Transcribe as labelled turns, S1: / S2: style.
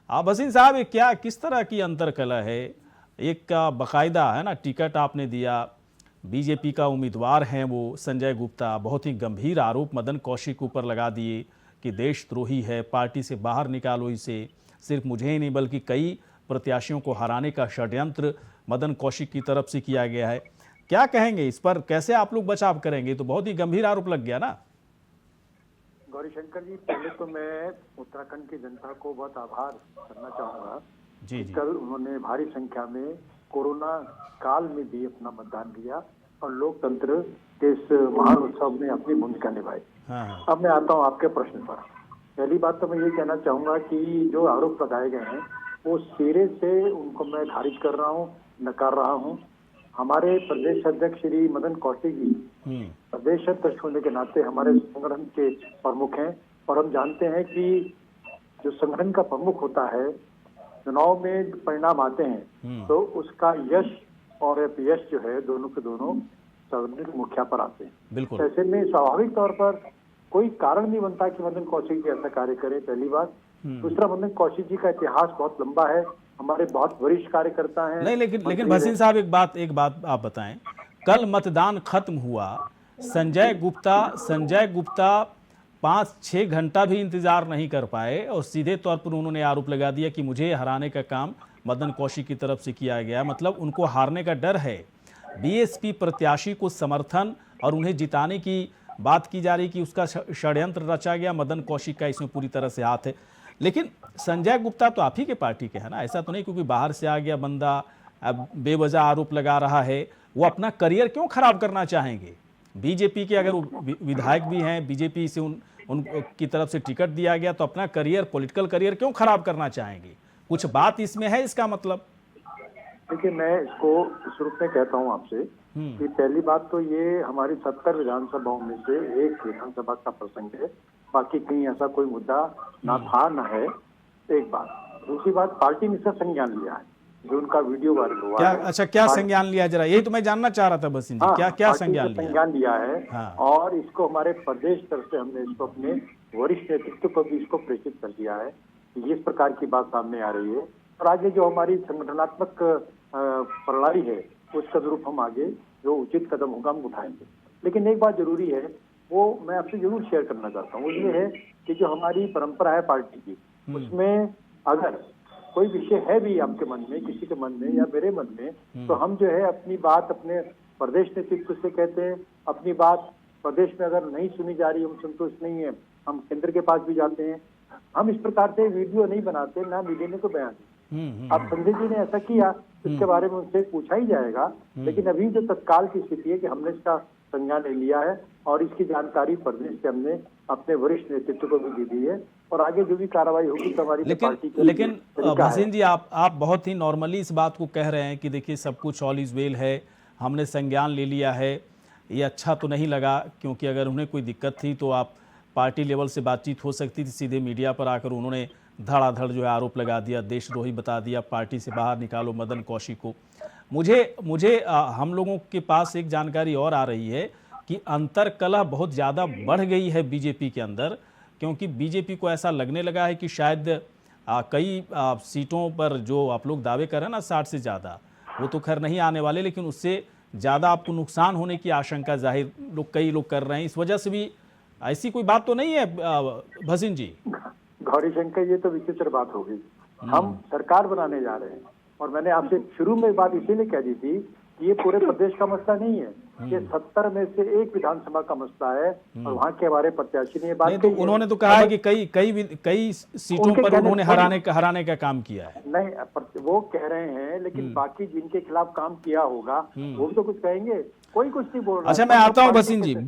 S1: भसीन साहब, ये क्या किस तरह की अंतर्कलह है? एक का बाकायदा है ना टिकट आपने दिया, बीजेपी का उम्मीदवार हैं वो संजय गुप्ता, बहुत ही गंभीर आरोप मदन कौशिक ऊपर लगा दिए कि देशद्रोही है, पार्टी से बाहर निकालो इसे। सिर्फ मुझे ही नहीं बल्कि कई प्रत्याशियों को हराने का षड्यंत्र मदन कौशिक की तरफ से किया गया है। क्या कहेंगे इस पर, कैसे आप लोग बचाव करेंगे? तो बहुत ही गंभीर आरोप लग गया ना।
S2: गौरीशंकर जी, पहले तो मैं उत्तराखंड की जनता को बहुत आभार करना चाहूंगा
S1: जी
S2: कि
S1: जी।
S2: कल उन्होंने भारी संख्या में कोरोना काल में भी अपना मतदान दिया और लोकतंत्र के इस महान उत्सव में अपनी भूमिका निभाई।
S1: हाँ।
S2: अब मैं आता हूं आपके प्रश्न पर। पहली बात तो मैं ये कहना चाहूंगा कि जो आरोप लगाए गए हैं वो सिरे से उनको मैं खारिज कर रहा हूँ, नकार रहा हूँ। हमारे प्रदेश अध्यक्ष श्री मदन कौशिक जी प्रदेश अध्यक्ष होने के नाते हमारे संगठन के प्रमुख हैं और हम जानते हैं कि जो संगठन का प्रमुख होता है, चुनाव में परिणाम आते हैं तो उसका यश और अपयश जो है दोनों के दोनों संगठन के मुखिया पर आते हैं।
S1: बिल्कुल।
S2: ऐसे में स्वाभाविक तौर पर कोई कारण नहीं बनता कि मदन कौशिक जी ऐसा कार्य करें, पहली बात। दूसरा, मदन कौशिक जी का इतिहास बहुत लंबा है, हमारे बहुत वरिष्ठ कार्यकर्ता हैं।
S1: नहीं, लेकिन भसीन साहब एक बात आप बताएं। कल मतदान खत्म हुआ, संजय गुप्ता 5-6 घंटा भी इंतजार नहीं कर पाए और सीधे तौर पर उन्होंने आरोप लगा दिया कि मुझे हराने का काम मदन कौशिक की तरफ से किया गया। मतलब उनको हारने का डर है। बीएसपी प्रत्याशी को समर्थन और उन्हें जिताने की बात की जा रही कि उसका षड्यंत्र रचा गया, मदन कौशिक का इसमें पूरी तरह से हाथ है। लेकिन संजय गुप्ता तो आप ही के पार्टी के है ना, ऐसा तो नहीं क्योंकि बाहर से आ गया बंदा अब बेवजह आरोप लगा रहा है। वो अपना करियर क्यों खराब करना चाहेंगे? बीजेपी के अगर विधायक भी हैं, बीजेपी से उनकी तरफ से टिकट दिया गया तो अपना करियर, पॉलिटिकल करियर क्यों खराब करना चाहेंगे? कुछ बात इसमें है इसका मतलब?
S2: देखिए, मैं इसको इस रूप में कहता हूँ आपसे कि पहली बात तो ये हमारी 70 विधानसभाओं में से एक विधानसभा का प्रसंग है, बाकी कहीं ऐसा कोई मुद्दा ना था ना है, एक बात। दूसरी बात, पार्टी ने इसका संज्ञान लिया है, जो उनका वीडियो वायरल हुआ
S1: क्या?
S2: है।
S1: अच्छा, क्या संज्ञान लिया, जरा यही तो मैं जानना चाह रहा था बसिन जी। क्या संज्ञान
S2: लिया है?
S1: हाँ।
S2: और इसको हमारे प्रदेश तरफ से हमने इसको अपने वरिष्ठ नेतृत्व को भी इसको प्रेषित कर दिया है कि इस प्रकार की बात सामने आ रही है और आगे जो हमारी संगठनात्मक प्रणाली है उसका अनुरूप हम आगे जो उचित कदम होगा हम उठाएंगे। लेकिन एक बात जरूरी है, वो मैं आपसे जरूर शेयर करना चाहता हूँ, वो ये है कि जो हमारी परंपरा है पार्टी की, उसमें अगर कोई विषय है भी आपके मन में, किसी के मन में या मेरे मन में, तो हम जो है अपनी बात अपने प्रदेश नेतृत्व से कहते हैं। अपनी बात प्रदेश में अगर नहीं सुनी जा रही, हम संतुष्ट नहीं है, हम केंद्र के पास भी जाते हैं। हम इस प्रकार से वीडियो नहीं बनाते, ना मीडिया ने को बयान। अब संजय जी ने ऐसा किया, इसके बारे में उनसे पूछा ही जाएगा। लेकिन अभी जो तत्काल की स्थिति है कि हमने इसका संज्ञान ले लिया है और इसकी जानकारी प्रदेश से हमने अपने वरिष्ठ नेतृत्व को भी दी है और आगे जो भी कार्रवाई होगी तो हमारी पार्टी की।
S1: लेकिन भसीन जी, आप बहुत ही नॉर्मली इस बात को कह रहे हैं कि देखिए सब कुछ ऑल इज वेल है, हमने संज्ञान ले लिया है। ये अच्छा तो नहीं लगा, क्योंकि अगर उन्हें कोई दिक्कत थी तो आप पार्टी लेवल से बातचीत हो सकती थी। सीधे मीडिया पर आकर उन्होंने धड़ाधड़ जो है आरोप लगा दिया, देशद्रोही बता दिया, पार्टी से बाहर निकालो मदन कौशिक को। मुझे हम लोगों के पास एक जानकारी और आ रही है कि अंतर्कलह बहुत ज़्यादा बढ़ गई है बीजेपी के अंदर, क्योंकि बीजेपी को ऐसा लगने लगा है कि शायद कई सीटों पर जो आप लोग दावे कर रहे हैं ना 60 से ज़्यादा, वो तो खैर नहीं आने वाले, लेकिन उससे ज़्यादा आपको नुकसान होने की आशंका जाहिर कई लोग कर रहे हैं। इस वजह से भी ऐसी कोई बात तो नहीं है भसीन जी?
S2: गौरीशंकर, ये तो विचित्र बात होगी। हम सरकार बनाने जा रहे हैं और मैंने आपसे शुरू में बात इसीलिए कह दी थी कि ये पूरे प्रदेश का मसला नहीं है, ये 70 में से एक विधानसभा का मसला है और वहाँ के हमारे प्रत्याशी ने ये बात
S1: नहीं, तो उन्होंने तो कहा है कि कई सीटों पर उन्होंने हराने का काम किया है।
S2: नहीं, वो कह रहे हैं, लेकिन बाकी जिनके खिलाफ काम किया होगा वो भी तो कुछ कहेंगे, कोई कुछ नहीं बोल रहा।
S1: अच्छा, मैं आता हूँ भसीन जी।